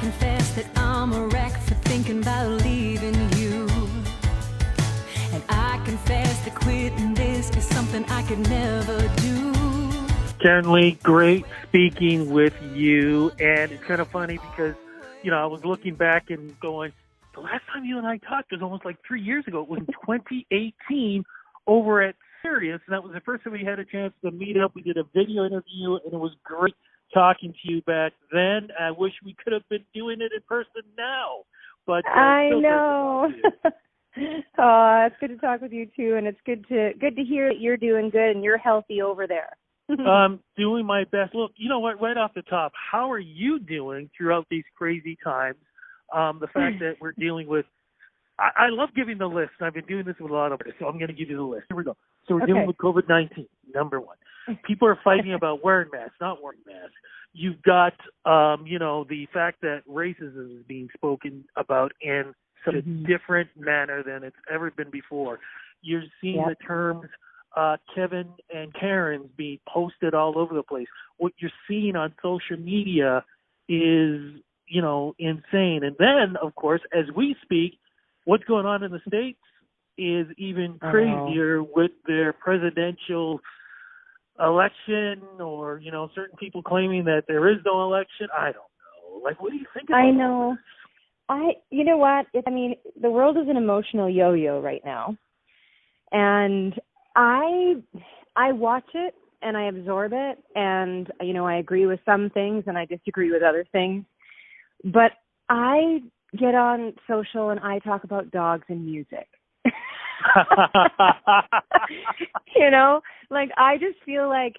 confess that I'm a wreck for thinking about leaving you. And I confess that quitting this is something I could never do. Karen Lee, great speaking with you. And it's kind of funny because, you know, I was looking back and going, the last time you and I talked was almost like 3 years ago. It was in 2018 over at Sirius, and that was the first time we had a chance to meet up. We did a video interview, and it was great talking to you back then. I wish we could have been doing it in person now. But I know. Oh, it's good to talk with you too, and it's good to hear that you're doing good and you're healthy over there. Doing my best. Look, you know what? Right off the top, how are you doing throughout these crazy times? The fact that we're dealing with, I love giving the list. I've been doing this with a lot of it, so I'm going to give you the list. Here we go. So we're dealing with COVID-19, number one. People are fighting about wearing masks, not wearing masks. You've got, you know, the fact that racism is being spoken about in such a different manner than it's ever been before. You're seeing the terms Kevin and Karen's being posted all over the place. What you're seeing on social media is, you know, insane. And then, of course, as we speak, what's going on in the States is even crazier with their presidential election, or, you know, certain people claiming that there is no election. I don't know. Like, what do you think about I know. You know what? I mean, the world is an emotional yo-yo right now. And I watch it and I absorb it, and, you know, I agree with some things and I disagree with other things. But I get on social and I talk about dogs and music. You know, like, I just feel like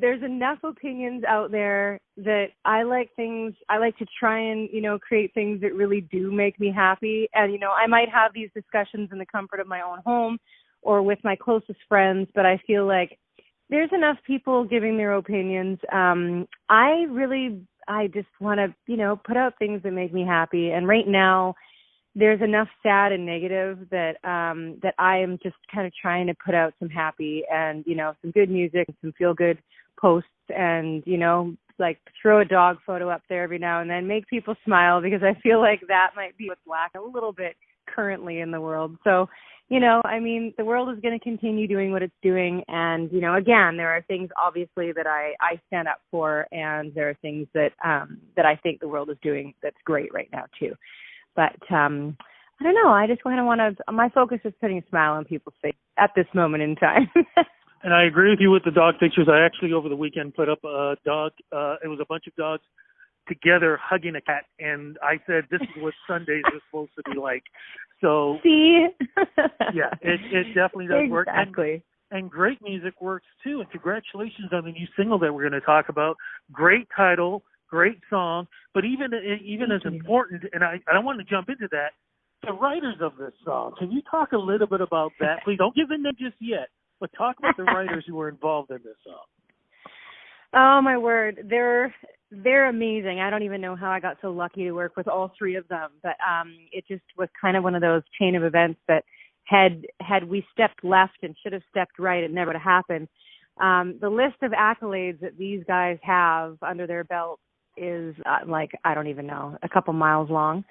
there's enough opinions out there that I like to try and, you know, create things that really do make me happy. And, you know, I might have these discussions in the comfort of my own home or with my closest friends, but I feel like there's enough people giving their opinions. I just want to, you know, put out things that make me happy. And right now, there's enough sad and negative that that I am just kind of trying to put out some happy and, you know, some good music, some feel good posts, and, you know, like throw a dog photo up there every now and then, make people smile, because I feel like that might be what's lacking a little bit currently in the world. So, you know, I mean, the world is going to continue doing what it's doing. And, you know, again, there are things obviously that I stand up for, and there are things that that I think the world is doing that's great right now too. But I don't know. I just kind of want to, my focus is putting a smile on people's face at this moment in time. And I agree with you with the dog pictures. I actually, over the weekend, put up a dog. It was a bunch of dogs together hugging a cat. And I said, this is what Sundays are supposed to be like. So, see? Yeah, it definitely does work. Exactly. And great music works, too. And congratulations on the new single that we're going to talk about. Great title. Great song, but even as important, and I want to jump into that, the writers of this song. Can you talk a little bit about that? Please don't give the name just yet, but talk about the writers who were involved in this song. Oh, my word. They're amazing. I don't even know how I got so lucky to work with all three of them, but it just was kind of one of those chain of events that had we stepped left and should have stepped right, it never would have happened. The list of accolades that these guys have under their belt is like, I don't even know, a couple miles long.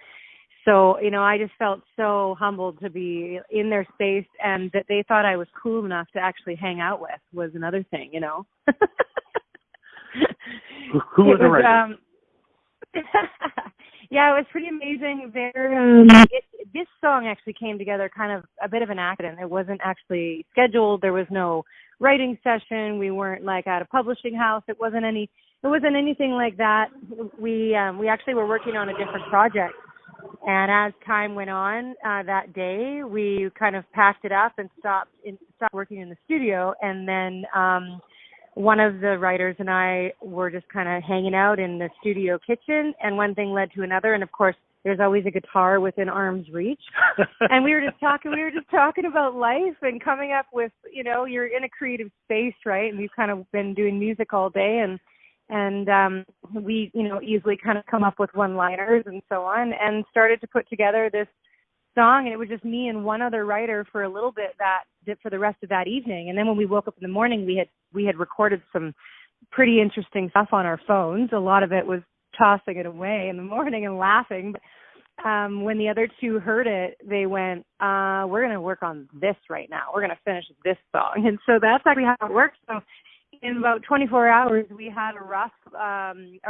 So, you know, I just felt so humbled to be in their space, and that they thought I was cool enough to actually hang out with was another thing, you know. Who was the writer? Yeah, it was pretty amazing. This song actually came together kind of a bit of an accident. It wasn't actually scheduled. There was no writing session. We weren't like at a publishing house. It wasn't anything like that. We actually were working on a different project, and as time went on, that day we kind of packed it up and stopped working in the studio, and then one of the writers and I were just kind of hanging out in the studio kitchen, and one thing led to another, and of course there's always a guitar within arm's reach. And we were just talking about life and coming up with, you know, you're in a creative space, right? And we've kind of been doing music all day, and we, you know, easily kind of come up with one-liners and so on, and started to put together this song. And it was just me and one other writer for a little bit for the rest of that evening. And then when we woke up in the morning, we had recorded some pretty interesting stuff on our phones. A lot of it was tossing it away in the morning and laughing. But when the other two heard it, they went, we're going to work on this right now. We're going to finish this song. And so that's actually how it worked. So in about 24 hours, we had a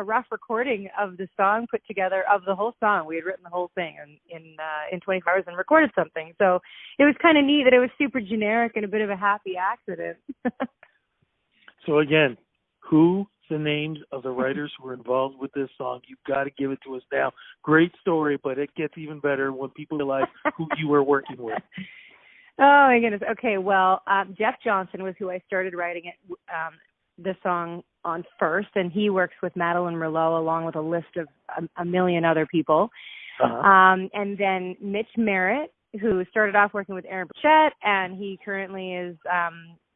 rough recording of the song put together, of the whole song. We had written the whole thing in 24 hours and recorded something. So it was kind of neat that it was super generic and a bit of a happy accident. So again, who the names of the writers who were involved with this song? You've got to give it to us now. Great story, but it gets even better when people realize who you were working with. Oh my goodness. Okay, well, Jeff Johnson was who I started writing the song on first, and he works with Madeline Merlot along with a list of a million other people. Uh-huh. And then Mitch Merritt, who started off working with Aaron Burchett, and he currently is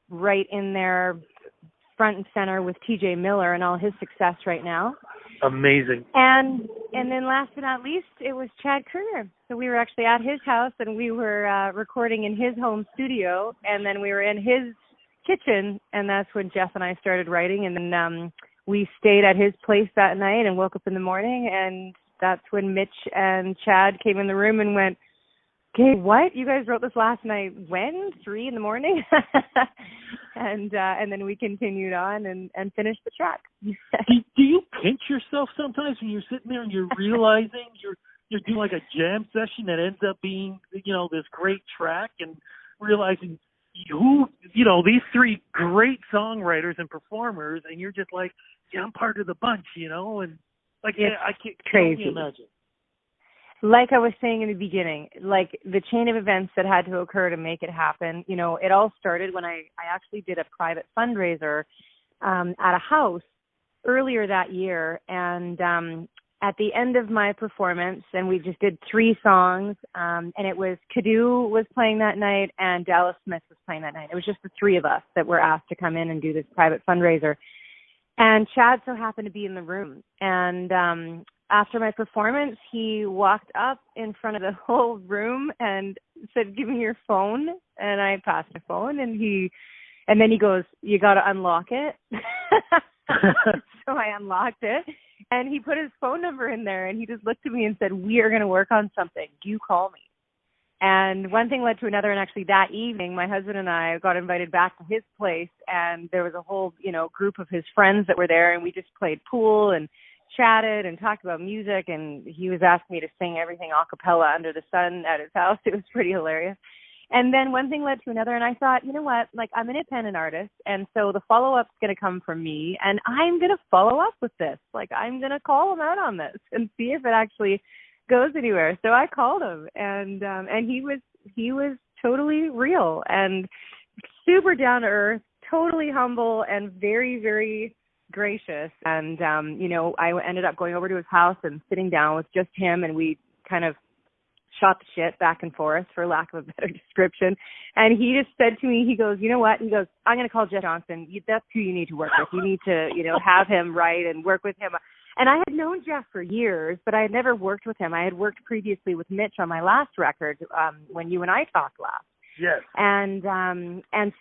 right in there front and center with TJ Miller and all his success right now. Amazing. And then last but not least, it was Chad Kruger. So we were actually at his house, and we were recording in his home studio, and then we were in his kitchen, and that's when Jeff and I started writing. And then we stayed at his place that night and woke up in the morning, and that's when Mitch and Chad came in the room and went, okay, what? You guys wrote this last night when? 3 a.m? And then we continued on and finished the track. Do you pinch yourself sometimes when you're sitting there and you're realizing you're doing like a jam session that ends up being, this great track, and realizing these 3 great songwriters and performers, and you're just like, yeah, I'm part of the bunch, and like, I can't crazy. Imagine. Like I was saying in the beginning, like the chain of events that had to occur to make it happen, it all started when I actually did a private fundraiser at a house earlier that year. And at the end of my performance, and we just did 3 songs, and it was Kadu was playing that night and Dallas Smith was playing that night. It was just the 3 of us that were asked to come in and do this private fundraiser. And Chad so happened to be in the room. And after my performance, he walked up in front of the whole room and said, "Give me your phone." And I passed my phone, and then he goes, "You got to unlock it." So I unlocked it, and he put his phone number in there, and he just looked at me and said, "We are going to work on something. You call me." And one thing led to another, and actually that evening, my husband and I got invited back to his place, and there was a whole, group of his friends that were there, and we just played pool and chatted and talked about music, and he was asking me to sing everything a cappella under the sun at his house. It was pretty hilarious. And then one thing led to another, and I thought, you know what, like, I'm an independent artist, and so the follow-up's going to come from me, and I'm going to follow up with this. Like, I'm going to call him out on this and see if it actually goes anywhere. So I called him, and he was totally real and super down to earth, totally humble, and very, very gracious. And I ended up going over to his house and sitting down with just him, and we kind of shot the shit back and forth, for lack of a better description. And he just said to me, he goes, "You know what?" He goes, "I'm going to call Jeff Johnson. That's who you need to work with. You need to, have him write and work with him." And I had known Jeff for years, but I had never worked with him. I had worked previously with Mitch on my last record when you and I talked last. Yes. And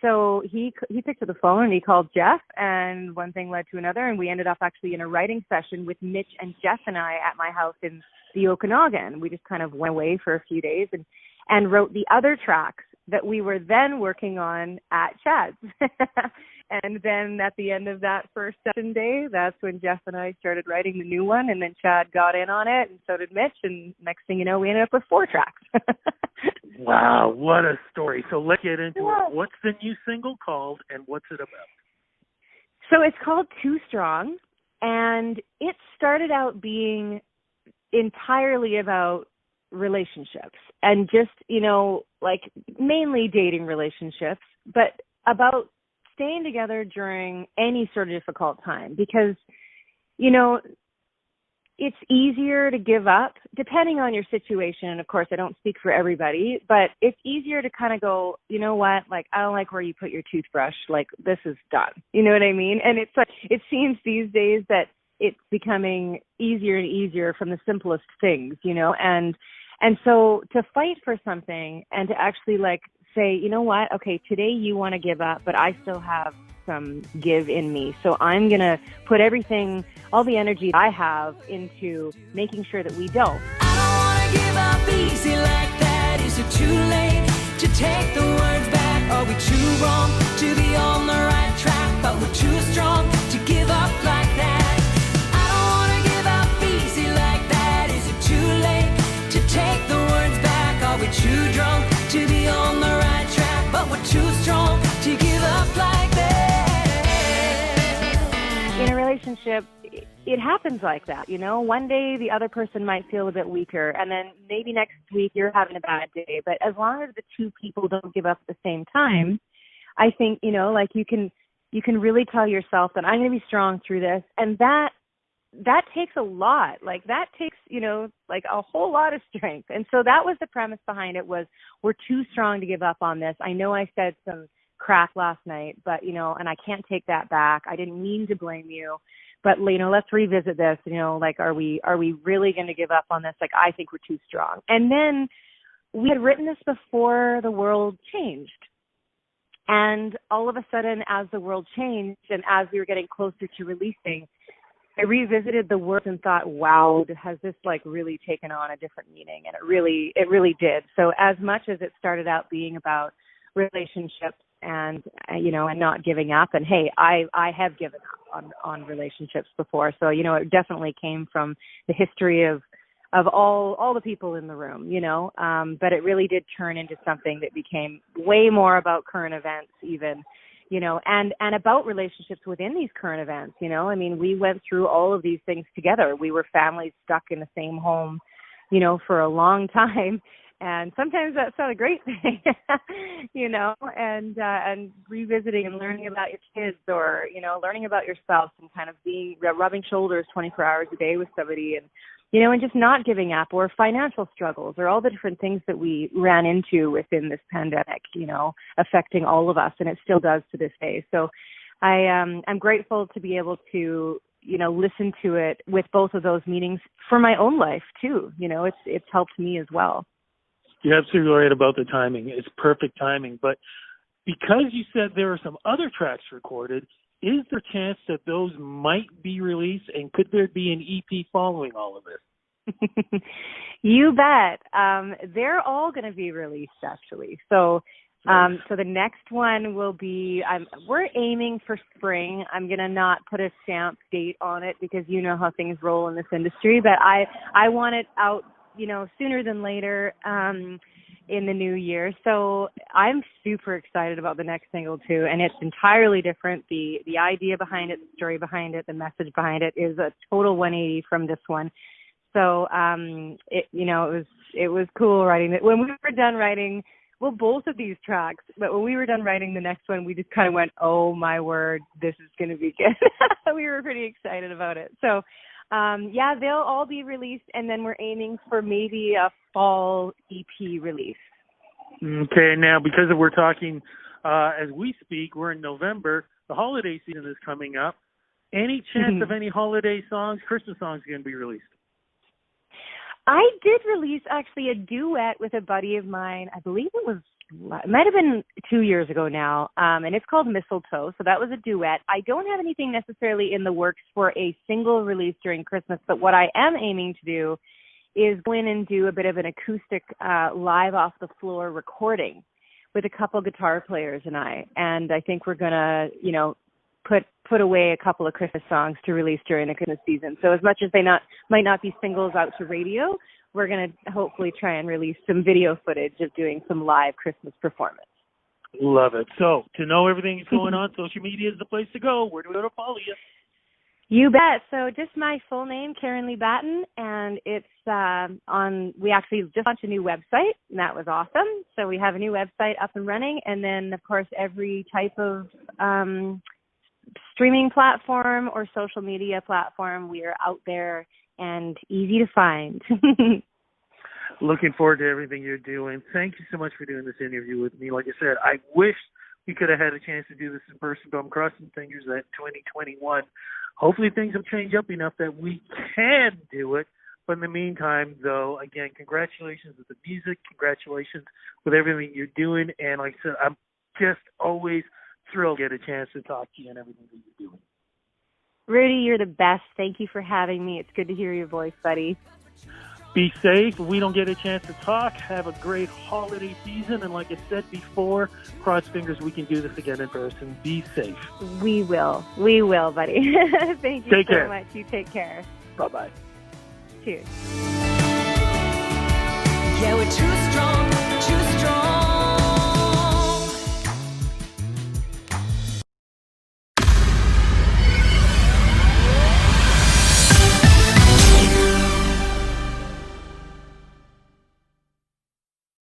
so he picked up the phone and he called Jeff, and one thing led to another, and we ended up actually in a writing session with Mitch and Jeff and I at my house in the Okanagan. We just kind of went away for a few days and wrote the other tracks that we were then working on at Chad's. And then at the end of that first session day, that's when Jeff and I started writing the new one, and then Chad got in on it, and so did Mitch, and next thing you know, we ended up with 4 tracks. Wow, what a story. So let's get into it. What's the new single called, and what's it about? So it's called Too Strong, and it started out being entirely about relationships, and just, like mainly dating relationships, but about staying together during any sort of difficult time, because, it's easier to give up depending on your situation. And of course, I don't speak for everybody, but it's easier to kind of go, you know what, like, I don't like where you put your toothbrush. Like, this is done. You know what I mean? And it's like, it seems these days that it's becoming easier and easier from the simplest things, and so to fight for something and to actually like say, you know what, okay, today you want to give up, but I still have some give in me. So I'm going to put everything, all the energy I have into making sure that we don't. I don't wanna give up easy like that. Is it too late to take the words back? Are we too wrong to be on the right track? But we're too strong to give up like that. I don't wanna give up easy like that. Is it too late to take the words back? Are we too drunk to be on the right track? But we're too strong to give up like that. In a relationship, it happens like that, you know. One day the other person might feel a bit weaker, and then maybe next week you're having a bad day. But as long as the two people don't give up at the same time, I think, you know, like you can really tell yourself that I'm going to be strong through this, and that takes a lot. Like that takes, you know, like a whole lot of strength. And so that was the premise behind it, was we're too strong to give up on this. I know I said some crap last night, but, you know, and I can't take that back. I didn't mean to blame you. But, you know, let's revisit this, you know, like, are we really going to give up on this? Like, I think we're too strong. And then we had written this before the world changed. And all of a sudden, as the world changed and as we were getting closer to releasing, I revisited the words and thought, wow, has this like really taken on a different meaning? And it really did. So as much as it started out being about relationships and, you know, and not giving up, and hey, I have given up on relationships before. So, you know, it definitely came from the history of all the people in the room, you know, but it really did turn into something that became way more about current events even, you know, and about relationships within these current events, you know. I mean, we went through all of these things together. We were families stuck in the same home, you know, for a long time. And sometimes that's not a great thing, you know, and revisiting and learning about your kids, or, you know, learning about yourself and kind of rubbing shoulders 24 hours a day with somebody, and, you know, and just not giving up, or financial struggles, or all the different things that we ran into within this pandemic, you know, affecting all of us, and it still does to this day. So I'm grateful to be able to, you know, listen to it with both of those meanings for my own life too. You know, it's helped me as well. You're absolutely right about the timing. It's perfect timing. But because you said there are some other tracks recorded, is there a chance that those might be released, and could there be an EP following all of this? You bet. They're all going to be released, actually. So so the next one will be, we're aiming for spring. I'm going to not put a stamp date on it because you know how things roll in this industry, but I want it out, you know, sooner than later in the new year. So I'm super excited about the next single too, and it's entirely different. The idea behind it, the story behind it, the message behind it is a total 180 from this one. So it was cool writing it. When we were done writing, well, both of these tracks, but when we were done writing the next one, we just kind of went, oh my word, this is going to be good. We were pretty excited about it. So yeah, they'll all be released, and then we're aiming for maybe a fall EP release. Okay, now because we're talking as we speak, we're in November. The holiday season is coming up. Any chance of any holiday songs, Christmas songs, going to be released? I did release actually a duet with a buddy of mine. I believe it might have been 2 years ago now, and it's called Mistletoe. So that was a duet. I don't have anything necessarily in the works for a single release during Christmas, but what I am aiming to do is go in and do a bit of an acoustic live off the floor recording with a couple guitar players and I think we're going to, you know, put away a couple of Christmas songs to release during the Christmas season. So as much as they might not be singles out to radio, we're going to hopefully try and release some video footage of doing some live Christmas performance. Love it. So to know everything that's going on, social media is the place to go. Where do we go to follow you? You bet. So just my full name, Karen Lee Batten, and it's we actually just launched a new website, and that was awesome. So we have a new website up and running, and then, of course, every type of streaming platform or social media platform, we are out there and easy to find. Looking forward to everything you're doing. Thank you so much for doing this interview with me. Like I said, I wish we could have had a chance to do this in person, but I'm crossing fingers that 2021, hopefully things will change up enough that we can do it. But in the meantime, though, again, congratulations with the music. Congratulations with everything you're doing. And like I said, I'm just always thrilled to get a chance to talk to you and everything that you're doing. Rudy, you're the best. Thank you for having me. It's good to hear your voice, buddy. Be safe. If we don't get a chance to talk, have a great holiday season. And like I said before, cross fingers we can do this again in person. Be safe. We will. We will, buddy. Thank you Take so care. much. You take care. Bye-bye. Cheers. Yeah, we're true